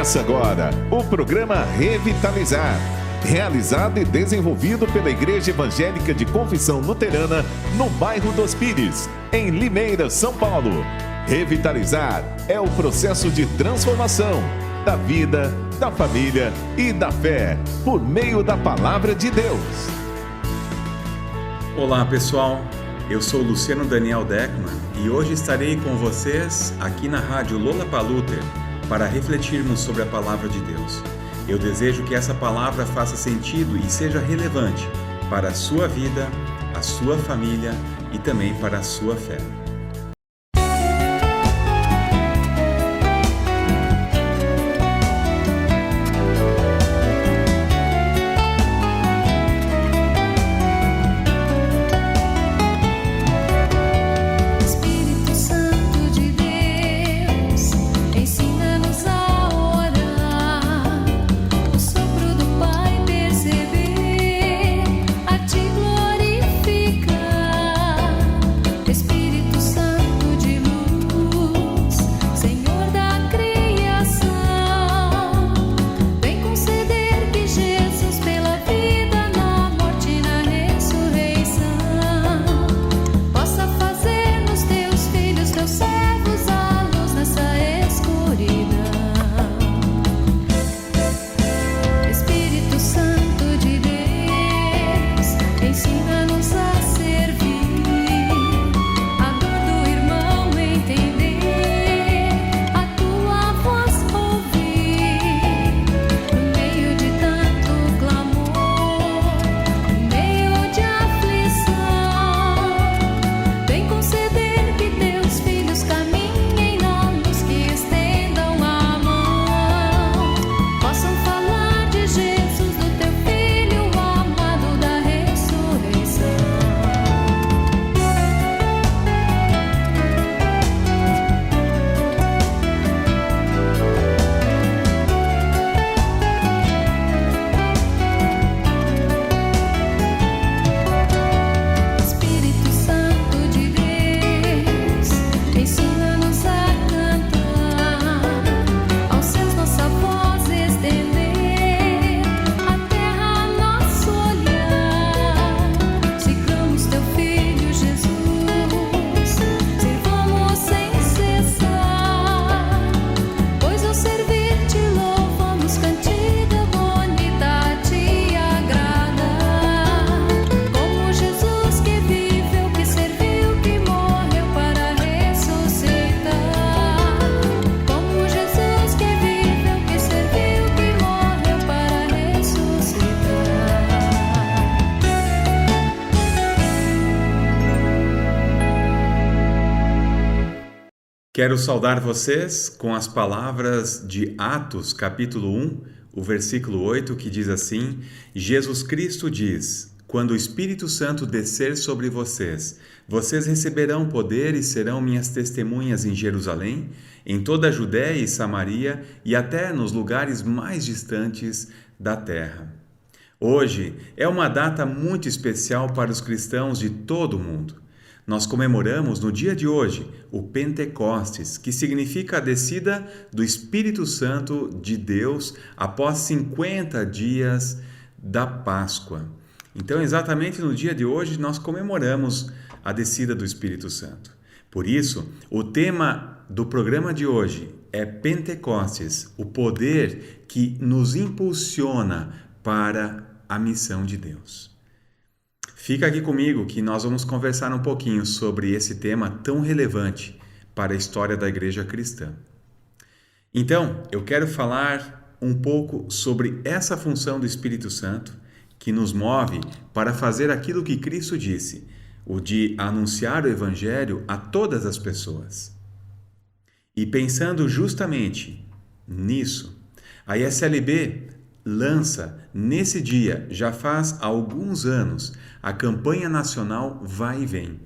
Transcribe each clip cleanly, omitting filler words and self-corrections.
Começa agora o programa Revitalizar, realizado e desenvolvido pela Igreja Evangélica de Confissão Luterana no bairro dos Pires, em Limeira, São Paulo. Revitalizar é o processo de transformação da vida, da família e da fé, por meio da Palavra de Deus. Olá pessoal, eu sou Luciano Daniel Deckman e hoje estarei com vocês aqui na Rádio Lollapalooza para refletirmos sobre a Palavra de Deus. Eu desejo que essa palavra faça sentido e seja relevante para a sua vida, a sua família e também para a sua fé. Quero saudar vocês com as palavras de Atos, capítulo 1, o versículo 8, que diz assim: Jesus Cristo diz: quando o Espírito Santo descer sobre vocês, vocês receberão poder e serão minhas testemunhas em Jerusalém, em toda a Judéia e Samaria e até nos lugares mais distantes da terra. Hoje é uma data muito especial para os cristãos de todo o mundo. Nós comemoramos no dia de hoje o Pentecostes, que significa a descida do Espírito Santo de Deus após 50 dias da Páscoa. Então, exatamente no dia de hoje, nós comemoramos a descida do Espírito Santo. Por isso, o tema do programa de hoje é Pentecostes, o poder que nos impulsiona para a missão de Deus. Fica aqui comigo que nós vamos conversar um pouquinho sobre esse tema tão relevante para a história da igreja cristã. Então, eu quero falar um pouco sobre essa função do Espírito Santo que nos move para fazer aquilo que Cristo disse, o de anunciar o Evangelho a todas as pessoas. E pensando justamente nisso, a ISLB lança nesse dia, já faz alguns anos, a campanha nacional Vai e Vem.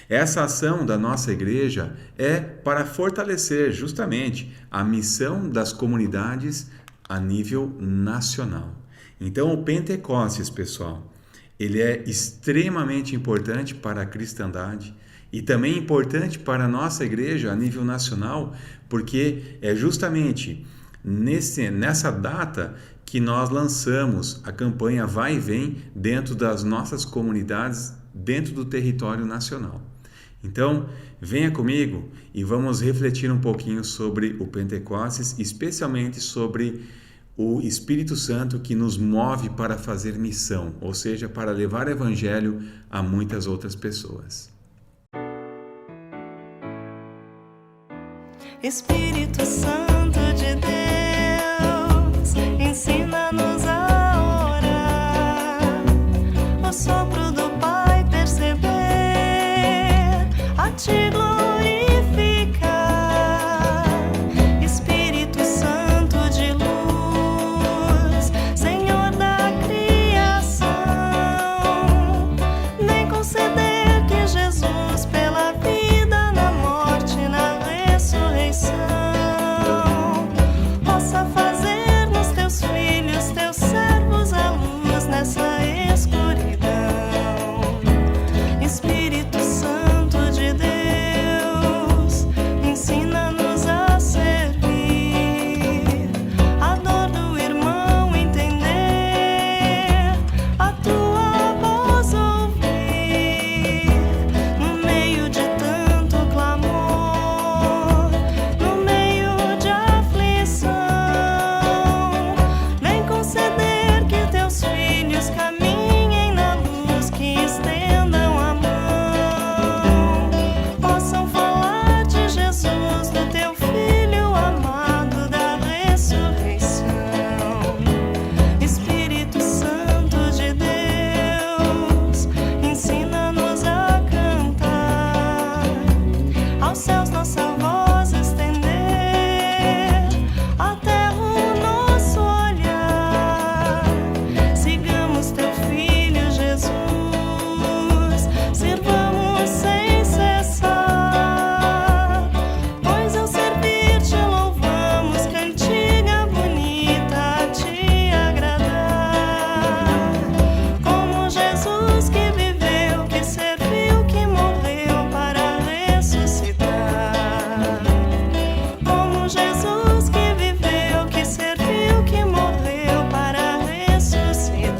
Essa ação da nossa igreja é para fortalecer justamente a missão das comunidades a nível nacional. Então o Pentecostes, pessoal, ele é extremamente importante para a cristandade e também importante para a nossa igreja a nível nacional, porque é justamente nessa data que nós lançamos a campanha Vai e Vem dentro das nossas comunidades, dentro do território nacional. Então, venha comigo e vamos refletir um pouquinho sobre o Pentecostes, especialmente sobre o Espírito Santo que nos move para fazer missão, ou seja, para levar o Evangelho a muitas outras pessoas. Espírito Santo de Deus, ensina-nos a orar, o sopro do Pai perceber, a te glorificar. Espírito Santo de luz, Senhor da criação, vem conceder que Jesus pela vida, na morte, na ressurreição, possa fazer nos teus filhos, teus servos, a luz nessa escuridão. Espírito Santo de Deus, ensina-nos a servir, a dor do irmão entender, a tua voz ouvir, no meio de tanto clamor, no meio de aflição. Vem conceder que teus filhos caminhem na luz, que estendam a mão, possam falar de Jesus, do teu Filho amado, da ressurreição. Espírito Santo de Deus, ensina-nos a cantar, aos céus nossa voz estender, à terra o nosso olhar. Sigamos teu Filho Jesus, sirvamos sem cessar, pois ao servir te louvamos, cantiga bonita a te agradar. Como Jesus que viveu, que serviu, que morreu para ressuscitar. Como Jesus que viveu, que serviu, que morreu para ressuscitar.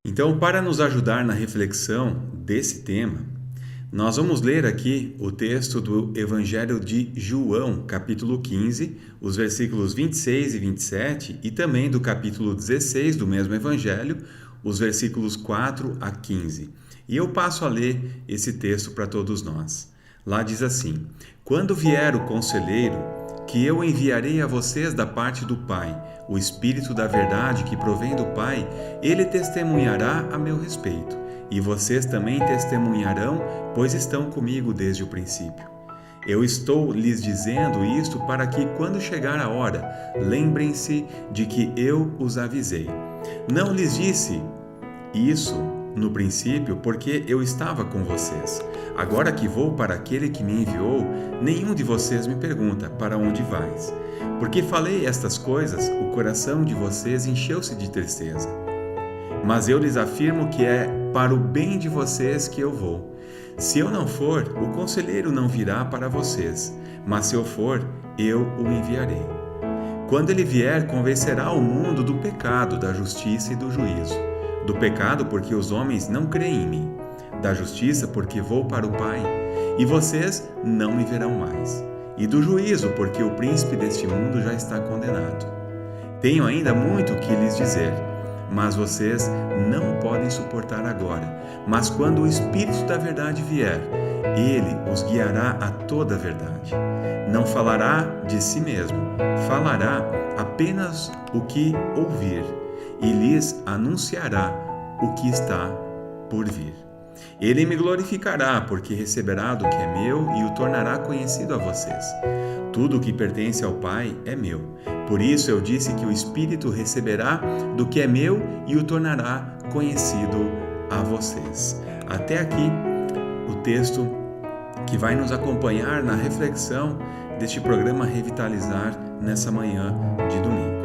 Então, para nos ajudar na reflexão desse tema, nós vamos ler aqui o texto do Evangelho de João, capítulo 15, os versículos 26 e 27, e também do capítulo 16 do mesmo Evangelho, os versículos 4 a 15. E eu passo a ler esse texto para todos nós. Lá diz assim: Quando vier o Conselheiro, que eu enviarei a vocês da parte do Pai, o Espírito da verdade que provém do Pai, ele testemunhará a meu respeito. E vocês também testemunharão, pois estão comigo desde o princípio. Eu estou lhes dizendo isto para que, quando chegar a hora, lembrem-se de que eu os avisei. Não lhes disse isso no princípio, porque eu estava com vocês. Agora que vou para aquele que me enviou, nenhum de vocês me pergunta: para onde vais? Porque falei estas coisas, o coração de vocês encheu-se de tristeza. Mas eu lhes afirmo que é para o bem de vocês que eu vou. Se eu não for, o Conselheiro não virá para vocês, mas se eu for, eu o enviarei. Quando ele vier, convencerá o mundo do pecado, da justiça e do juízo. Do pecado, porque os homens não creem em mim. Da justiça, porque vou para o Pai, e vocês não me verão mais. E do juízo, porque o príncipe deste mundo já está condenado. Tenho ainda muito o que lhes dizer, mas vocês não podem suportar agora. Mas quando o Espírito da verdade vier, ele os guiará a toda a verdade. Não falará de si mesmo, falará apenas o que ouvir, e lhes anunciará o que está por vir. Ele me glorificará, porque receberá do que é meu e o tornará conhecido a vocês. Tudo o que pertence ao Pai é meu. Por isso eu disse que o Espírito receberá do que é meu e o tornará conhecido a vocês. Até aqui o texto que vai nos acompanhar na reflexão deste programa Revitalizar nessa manhã de domingo.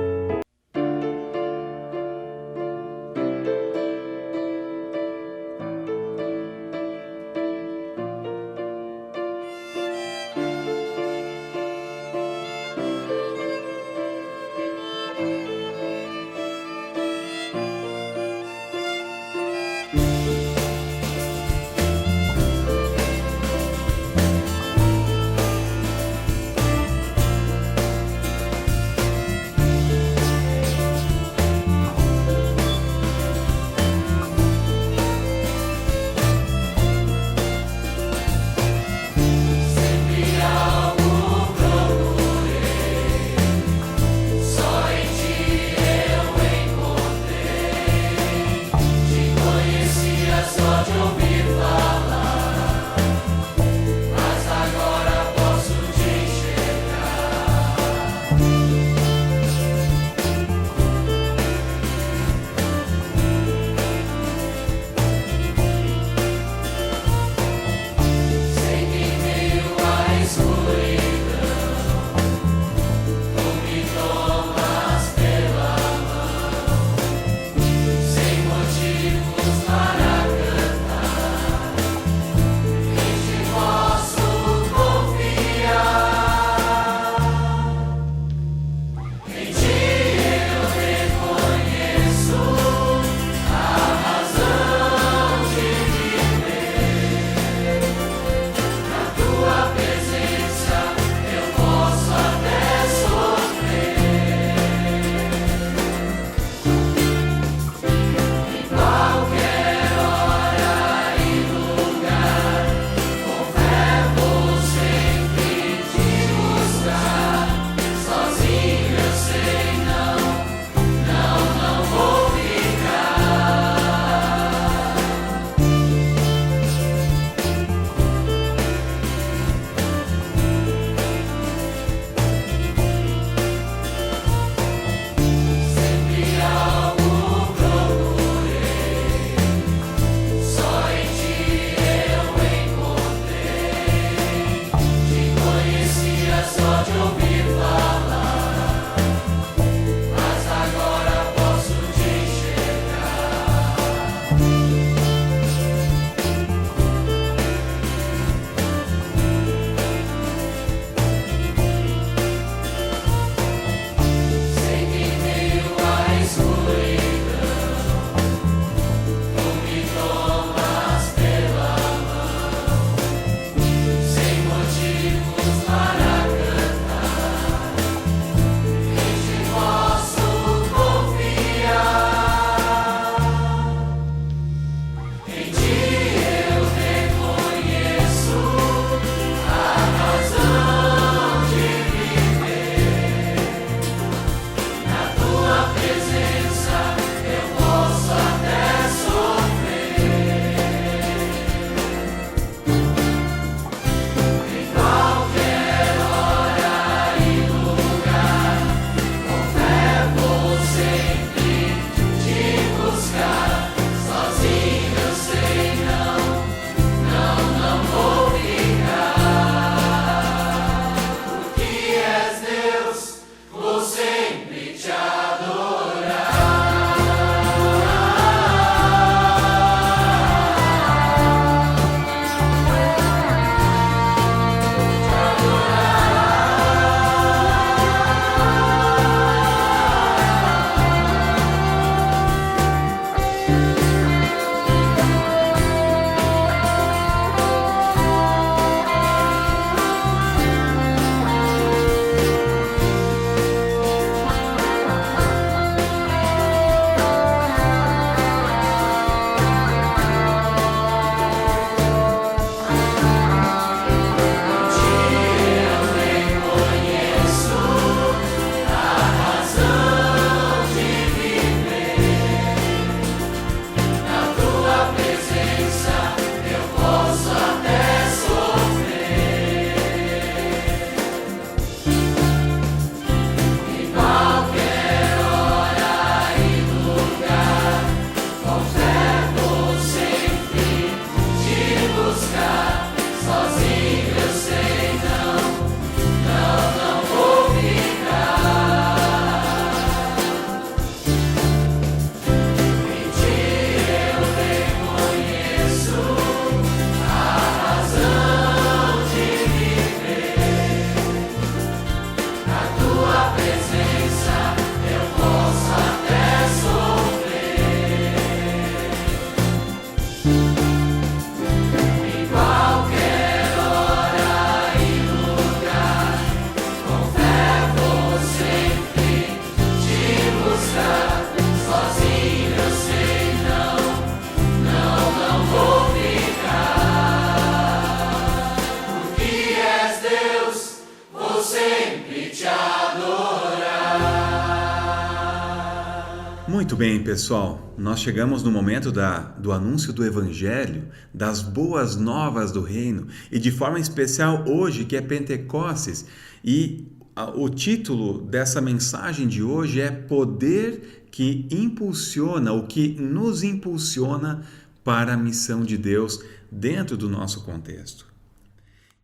bem, pessoal, nós chegamos no momento do anúncio do Evangelho, das boas novas do reino, e de forma especial hoje, que é Pentecostes, e o título dessa mensagem de hoje é Poder que impulsiona, o que nos impulsiona para a missão de Deus dentro do nosso contexto.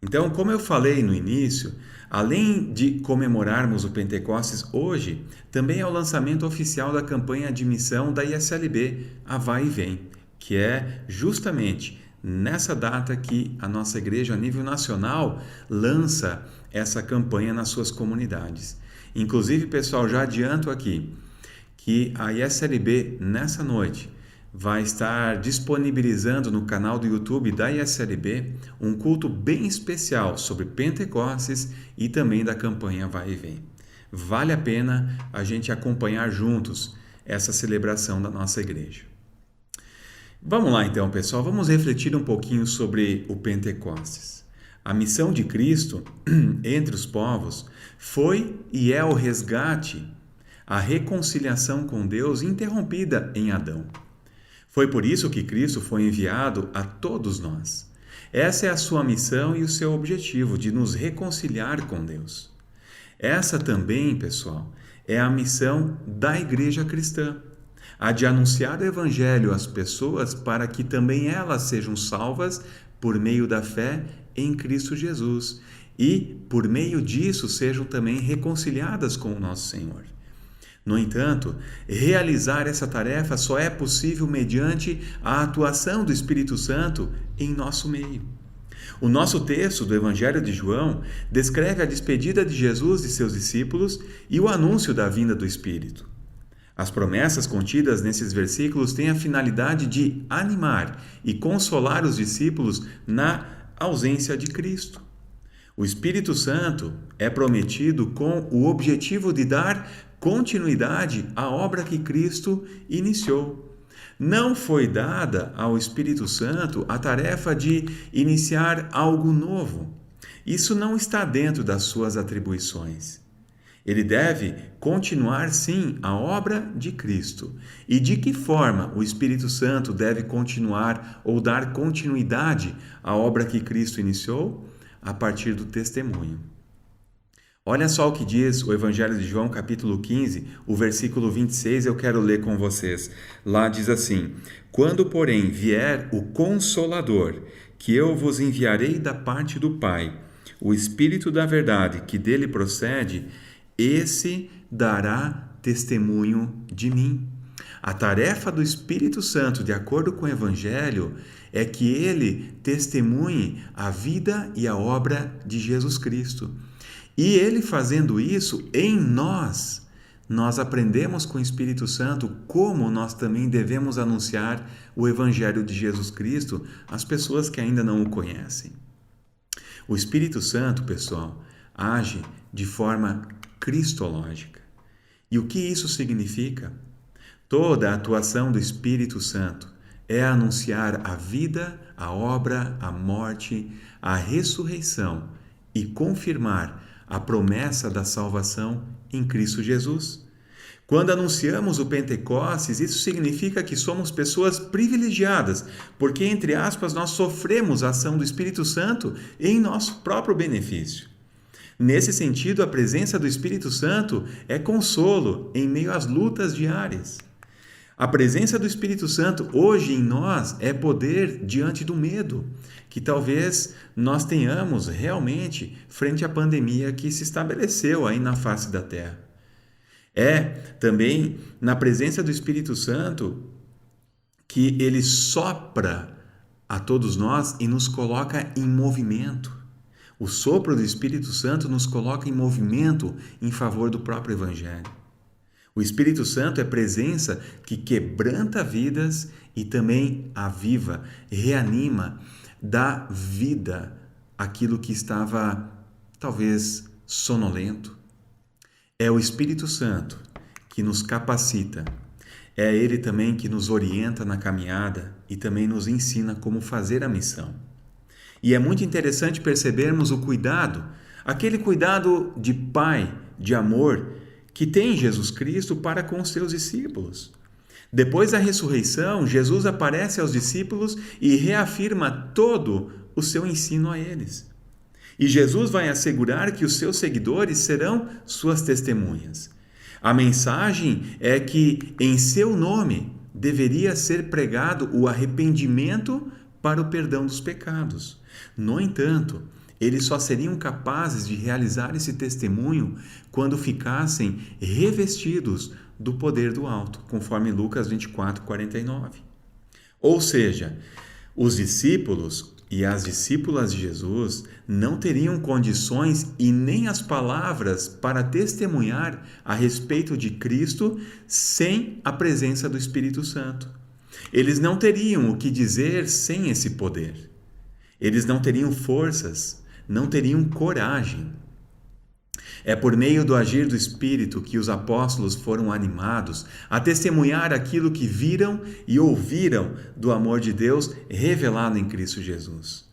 Então, como eu falei no início, além de comemorarmos o Pentecostes hoje, também é o lançamento oficial da campanha de missão da ISLB, a Vai e Vem, que é justamente nessa data que a nossa igreja a nível nacional lança essa campanha nas suas comunidades. Inclusive, pessoal, já adianto aqui que a ISLB nessa noite vai estar disponibilizando no canal do YouTube da ISLB um culto bem especial sobre Pentecostes e também da campanha Vai e Vem. Vale a pena a gente acompanhar juntos essa celebração da nossa igreja. Vamos lá então, pessoal, vamos refletir um pouquinho sobre o Pentecostes. A missão de Cristo entre os povos foi e é o resgate, a reconciliação com Deus interrompida em Adão. Foi por isso que Cristo foi enviado a todos nós. Essa é a sua missão e o seu objetivo, de nos reconciliar com Deus. Essa também, pessoal, é a missão da igreja cristã, a de anunciar o Evangelho às pessoas para que também elas sejam salvas por meio da fé em Cristo Jesus e, por meio disso, sejam também reconciliadas com o nosso Senhor. No entanto, realizar essa tarefa só é possível mediante a atuação do Espírito Santo em nosso meio. O nosso texto do Evangelho de João descreve a despedida de Jesus e seus discípulos e o anúncio da vinda do Espírito. As promessas contidas nesses versículos têm a finalidade de animar e consolar os discípulos na ausência de Cristo. O Espírito Santo é prometido com o objetivo de dar continuidade à obra que Cristo iniciou. Não foi dada ao Espírito Santo a tarefa de iniciar algo novo. Isso não está dentro das suas atribuições. Ele deve continuar, sim, a obra de Cristo. E de que forma o Espírito Santo deve continuar ou dar continuidade à obra que Cristo iniciou? A partir do testemunho. Olha só o que diz o Evangelho de João, capítulo 15, o versículo 26, eu quero ler com vocês. Lá diz assim: Quando, porém, vier o Consolador, que eu vos enviarei da parte do Pai, o Espírito da verdade, que dele procede, esse dará testemunho de mim. A tarefa do Espírito Santo, de acordo com o Evangelho, é que ele testemunhe a vida e a obra de Jesus Cristo. E ele fazendo isso em nós aprendemos com o Espírito Santo como nós também devemos anunciar o Evangelho de Jesus Cristo às pessoas que ainda não o conhecem. O Espírito Santo, pessoal, age de forma cristológica. E o que isso significa? Toda a atuação do Espírito Santo é anunciar a vida, a obra, a morte, a ressurreição e confirmar a promessa da salvação em Cristo Jesus. Quando anunciamos o Pentecostes, isso significa que somos pessoas privilegiadas, porque, entre aspas, nós sofremos a ação do Espírito Santo em nosso próprio benefício. Nesse sentido, a presença do Espírito Santo é consolo em meio às lutas diárias. A presença do Espírito Santo hoje em nós é poder diante do medo, que talvez nós tenhamos realmente frente à pandemia que se estabeleceu aí na face da terra. É também na presença do Espírito Santo que ele sopra a todos nós e nos coloca em movimento. O sopro do Espírito Santo nos coloca em movimento em favor do próprio Evangelho. O Espírito Santo é presença que quebranta vidas e também aviva, reanima, dá vida àquilo que estava talvez sonolento. É o Espírito Santo que nos capacita. É Ele também que nos orienta na caminhada e também nos ensina como fazer a missão. E é muito interessante percebermos o cuidado, aquele cuidado de pai, de amor, que tem Jesus Cristo para com os seus discípulos. Depois da ressurreição, Jesus aparece aos discípulos e reafirma todo o seu ensino a eles. E Jesus vai assegurar que os seus seguidores serão suas testemunhas. A mensagem é que, em seu nome, deveria ser pregado o arrependimento para o perdão dos pecados. No entanto, eles só seriam capazes de realizar esse testemunho quando ficassem revestidos do poder do alto, conforme Lucas 24:49. Ou seja, os discípulos e as discípulas de Jesus não teriam condições e nem as palavras para testemunhar a respeito de Cristo sem a presença do Espírito Santo. Eles não teriam o que dizer sem esse poder. Eles não teriam forças, não teriam coragem. É por meio do agir do Espírito que os apóstolos foram animados a testemunhar aquilo que viram e ouviram do amor de Deus revelado em Cristo Jesus.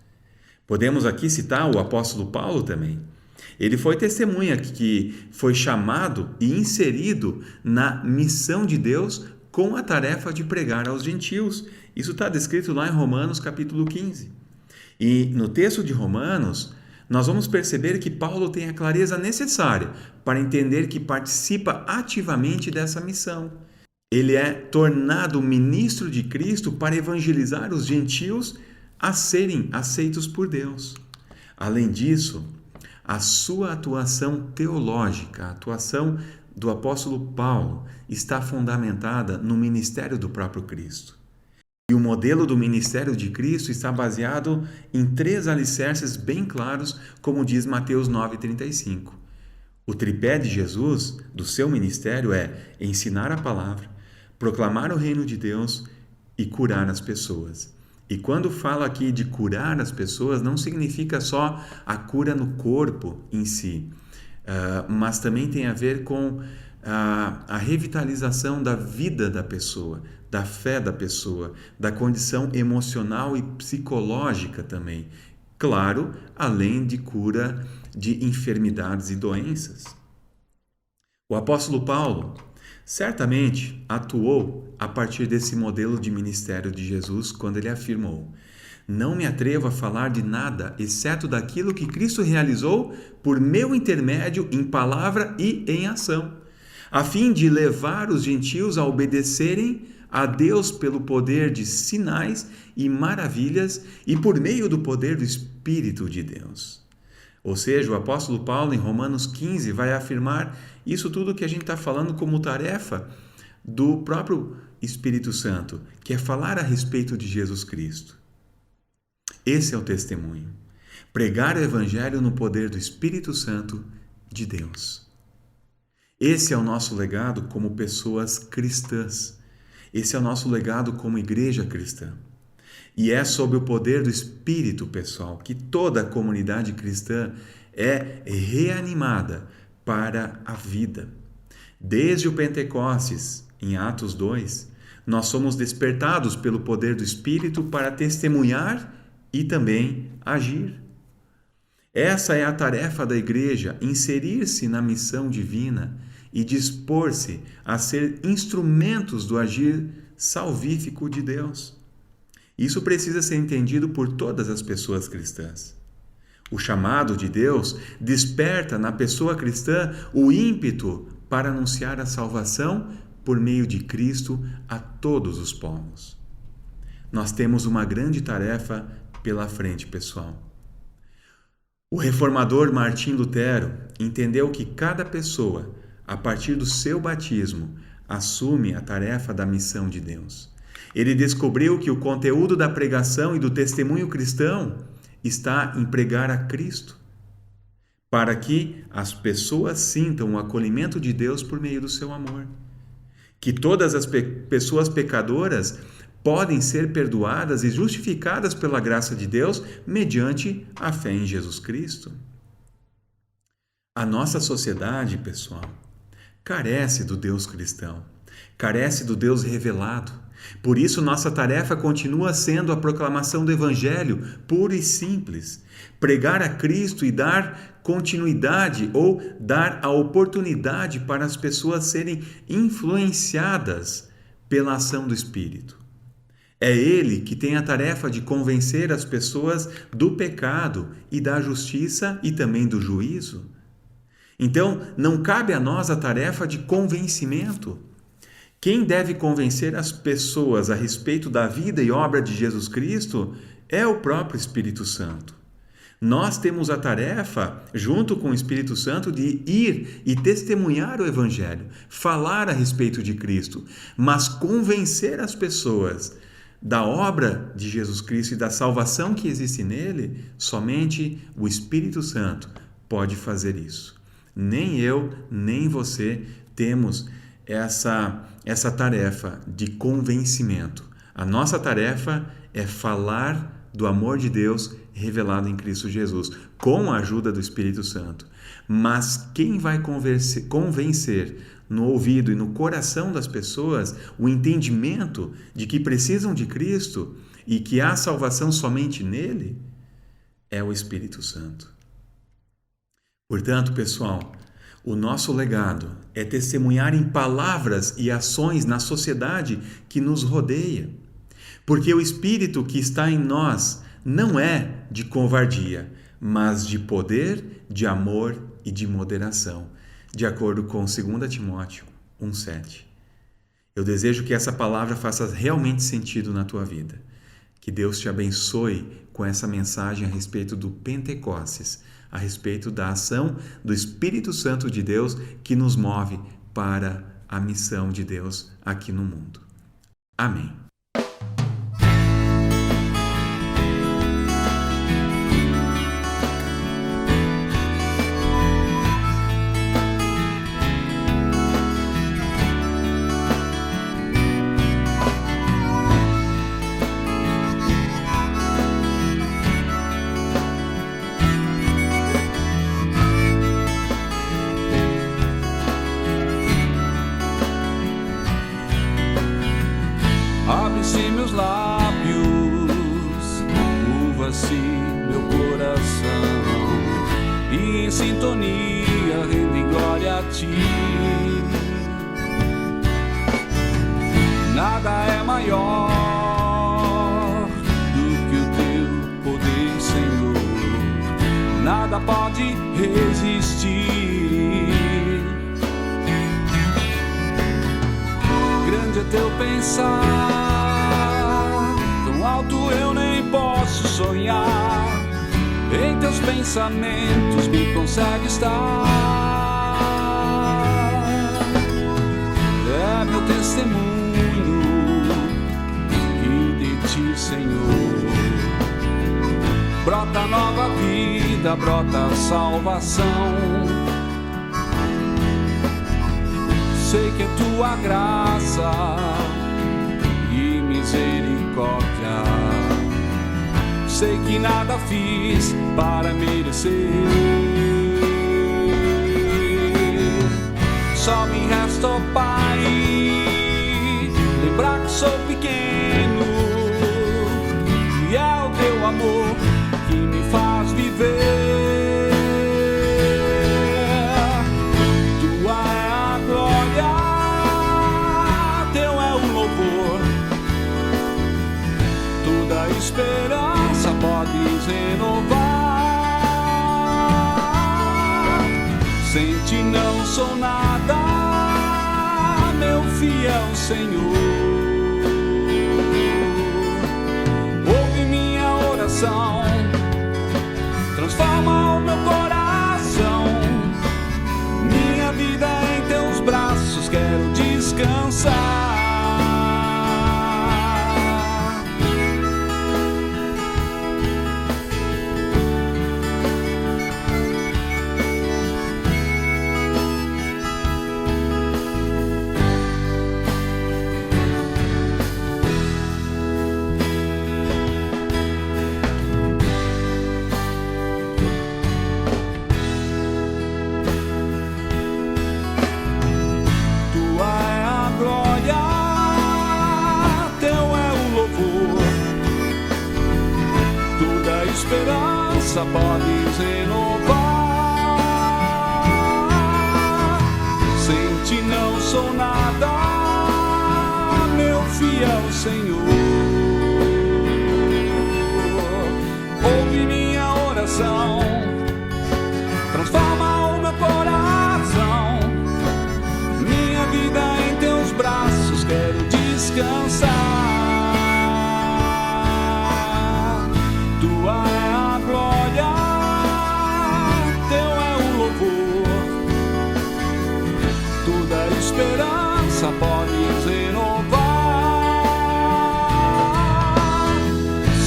Podemos aqui citar o apóstolo Paulo também. Ele foi testemunha que foi chamado e inserido na missão de Deus com a tarefa de pregar aos gentios. Isso está descrito lá em Romanos capítulo 15. E no texto de Romanos, nós vamos perceber que Paulo tem a clareza necessária para entender que participa ativamente dessa missão. Ele é tornado ministro de Cristo para evangelizar os gentios a serem aceitos por Deus. Além disso, a sua atuação teológica, a atuação do apóstolo Paulo, está fundamentada no ministério do próprio Cristo. E o modelo do ministério de Cristo está baseado em 3 alicerces bem claros, como diz Mateus 9,35. O tripé de Jesus, do seu ministério, é ensinar a palavra, proclamar o reino de Deus e curar as pessoas. E quando fala aqui de curar as pessoas, não significa só a cura no corpo em si, mas também tem a ver com a revitalização da vida da pessoa, da fé da pessoa, da condição emocional e psicológica também. Claro, além de cura de enfermidades e doenças. O apóstolo Paulo certamente atuou a partir desse modelo de ministério de Jesus quando ele afirmou: não me atrevo a falar de nada exceto daquilo que Cristo realizou por meu intermédio em palavra e em ação, a fim de levar os gentios a obedecerem a Deus pelo poder de sinais e maravilhas e por meio do poder do Espírito de Deus. Ou seja, o apóstolo Paulo, em Romanos 15, vai afirmar isso tudo que a gente está falando como tarefa do próprio Espírito Santo, que é falar a respeito de Jesus Cristo. Esse é o testemunho. Pregar o Evangelho no poder do Espírito Santo de Deus. Esse é o nosso legado como pessoas cristãs. Esse é o nosso legado como igreja cristã. E é sob o poder do Espírito, pessoal, que toda a comunidade cristã é reanimada para a vida. Desde o Pentecostes, em Atos 2, nós somos despertados pelo poder do Espírito para testemunhar e também agir. Essa é a tarefa da igreja, inserir-se na missão divina e dispor-se a ser instrumentos do agir salvífico de Deus. Isso precisa ser entendido por todas as pessoas cristãs. O chamado de Deus desperta na pessoa cristã o ímpeto para anunciar a salvação por meio de Cristo a todos os povos. Nós temos uma grande tarefa pela frente, pessoal. O reformador Martim Lutero entendeu que cada pessoa, a partir do seu batismo, assume a tarefa da missão de Deus. Ele descobriu que o conteúdo da pregação e do testemunho cristão está em pregar a Cristo, para que as pessoas sintam o acolhimento de Deus por meio do seu amor. Que todas as pessoas pecadoras podem ser perdoadas e justificadas pela graça de Deus mediante a fé em Jesus Cristo. A nossa sociedade, pessoal, carece do Deus cristão, carece do Deus revelado. Por isso, nossa tarefa continua sendo a proclamação do Evangelho puro e simples. Pregar a Cristo e dar continuidade ou dar a oportunidade para as pessoas serem influenciadas pela ação do Espírito. É Ele que tem a tarefa de convencer as pessoas do pecado e da justiça e também do juízo. Então, não cabe a nós a tarefa de convencimento. Quem deve convencer as pessoas a respeito da vida e obra de Jesus Cristo é o próprio Espírito Santo. Nós temos a tarefa, junto com o Espírito Santo, de ir e testemunhar o Evangelho, falar a respeito de Cristo, mas convencer as pessoas da obra de Jesus Cristo e da salvação que existe nele, somente o Espírito Santo pode fazer isso. Nem eu, nem você temos essa tarefa de convencimento. A nossa tarefa é falar do amor de Deus revelado em Cristo Jesus, com a ajuda do Espírito Santo. Mas quem vai convencer no ouvido e no coração das pessoas o entendimento de que precisam de Cristo e que há salvação somente nele, é o Espírito Santo. Portanto, pessoal, o nosso legado é testemunhar em palavras e ações na sociedade que nos rodeia, porque o Espírito que está em nós não é de covardia, mas de poder, de amor e de moderação, de acordo com 2 Timóteo 1,7. Eu desejo que essa palavra faça realmente sentido na tua vida. Que Deus te abençoe com essa mensagem a respeito do Pentecostes, a respeito da ação do Espírito Santo de Deus que nos move para a missão de Deus aqui no mundo. Amém. Abre-se meus lábios, curva-se meu coração, e em sintonia rende glória a ti. Nada é maior do que o teu poder, Senhor. Nada pode resistir. Grande é teu pensar, tão alto eu nem posso sonhar. Em teus pensamentos me consegue estar. É meu testemunho que de ti, Senhor, brota nova vida, brota salvação. Sei que é tua graça e misericórdia. Sei que nada fiz para merecer. Só me resta, ó Pai, lembrar que sou pequeno e é o teu amor que me faz viver. Esperança podes renovar. Sem ti não sou nada, meu fiel Senhor. Ouve minha oração, transforma o meu coração. Minha vida em teus braços quero descansar. Esperança podes renovar. Sem ti não sou nada, Senhor. Ouve minha oração, transforma o meu coração. Minha vida em teus braços, quero descansar. Tua é a glória, teu é o louvor. Toda esperança podes renovar.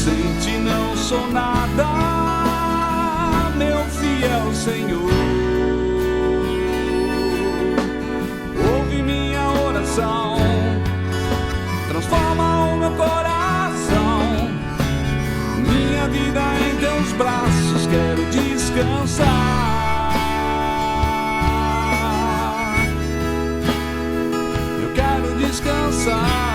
Sem ti não sou nada, meu fiel Senhor. Ouve minha oração, transforma o meu coração. Minha vida em teus braços, quero descansar. Eu quero descansar.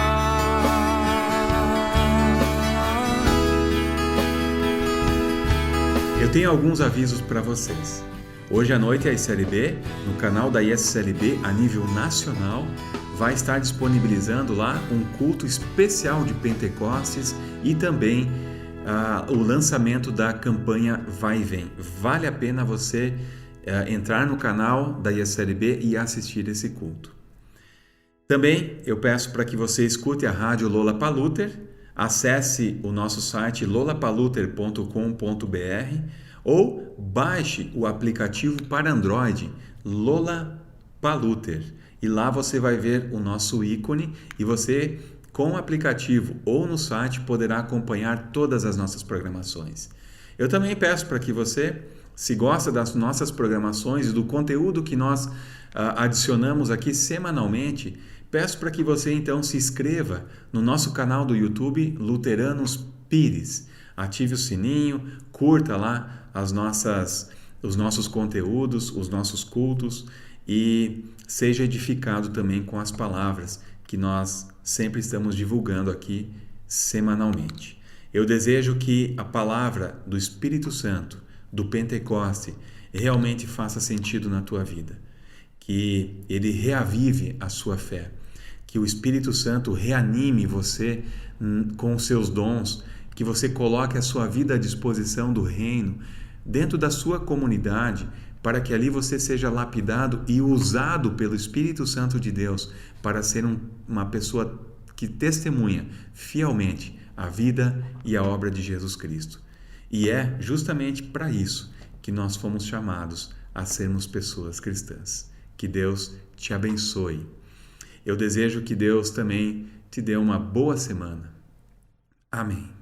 Eu tenho alguns avisos para vocês. Hoje à noite a ISLB, no canal da ISLB a nível nacional, vai estar disponibilizando lá um culto especial de Pentecostes e também o lançamento da campanha Vai e Vem. Vale a pena você entrar no canal da ISLB e assistir esse culto. Também eu peço para que você escute a rádio Lollapalooza, acesse o nosso site lollapalooza.com.br ou baixe o aplicativo para Android Lollapalooza e lá você vai ver o nosso ícone e você, com o aplicativo ou no site, poderá acompanhar todas as nossas programações. Eu também peço para que você, se gosta das nossas programações e do conteúdo que nós adicionamos aqui semanalmente, peço para que você então se inscreva no nosso canal do YouTube Luteranos Pires. Ative o sininho, curta lá os nossos conteúdos, os nossos cultos e seja edificado também com as palavras que nós sempre estamos divulgando aqui semanalmente. Eu desejo que a palavra do Espírito Santo, do Pentecoste, realmente faça sentido na tua vida, que ele reavive a sua fé, que o Espírito Santo reanime você com os seus dons, que você coloque a sua vida à disposição do reino, dentro da sua comunidade, para que ali você seja lapidado e usado pelo Espírito Santo de Deus para ser uma pessoa que testemunha fielmente a vida e a obra de Jesus Cristo. E é justamente para isso que nós fomos chamados a sermos pessoas cristãs. Que Deus te abençoe. Eu desejo que Deus também te dê uma boa semana. Amém.